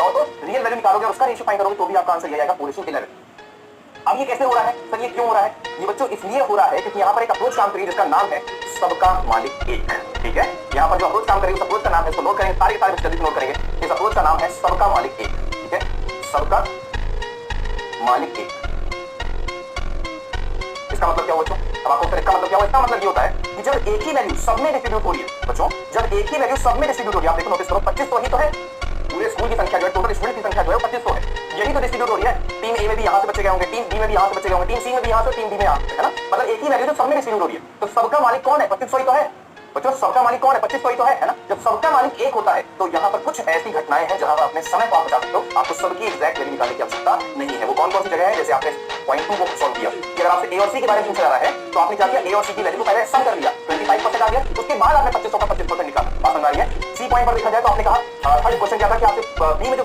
चाहो तो real value निकालोगे और उसका रेशियो फाइंड करोगे तो भी आपका आंसर यही आएगा 4:11। अब ये कैसे हो रहा है सर, ये क्यों हो रहा है? ये बच्चों इसलिए हो रहा है क्योंकि यहाँ पर एक अप्रोच काम करिए जिसका नाम है सबका मालिक एक। ठीक है, यहाँ पर जो अप्रोच काम करेगी उस अप्रोच का नाम है, इसको नोट करेंगे, सारे सारे जल्दी नोट करेंगे। इस अप्रोच का नाम है सबका मालिक एक। ठीक है, सबका मालिक एक। इसका मतलब क्या हो बच्चों? अब आपको इसका मतलब क्या हो? इसका मतलब ये होता है कि जब एक ही वैल्यू सब में डिस्ट्रीब्यूट हो रही है बच्चों, जब एक ही वैल्यू सब में डिस्ट्रीब्यूट हो रही है, आप देखो नोटिस करो 25 तो ही तो है, पूरे स्कूल की संख्या जो है, टोटल स्टूडेंट की संख्या जो है 25 है, यही तो डिस्ट्रीब्यूट हो रही है। टीम ए में भी यहां से बच्चे गए होंगे, टीम बी में भी यहां से बच्चे गए होंगे, टीम सी में भी यहां से, टीम डी में यहां से, है ना? मतलब एक ही वैल्यू जो सब में डिस्ट्रीब्यूट हो रही है, तो सबका मालिक कौन है? 25 ही तो है बच्चों। सबका मालिक कौन है? 25 ही तो है ना? जब सबका मालिक एक होता है तो यहाँ पर कुछ ऐसी घटनाएं हैं जहां पर अपने समय को आप बचा सकते हो, आपको सबकी एग्जैक्ट वैल्यू निकालने की आवश्यकता नहीं है। वो कौन कौन सी जगह है? जैसे आपने पॉइंट 2 को सॉल्व किया कि अगर आपसे ए और सी के बारे में पूछा जा रहा है तो आपने क्या किया? ए और सी की वैल्यू को पहले सम कर लिया, 25% आ गया, उसके बाद आपने 2500 का 25% निकाला। बात समझ आ रही है? सी पॉइंट पर देखा जाए तो आपने कहा थर्ड क्वेश्चन क्या था कि आपसे बी में जो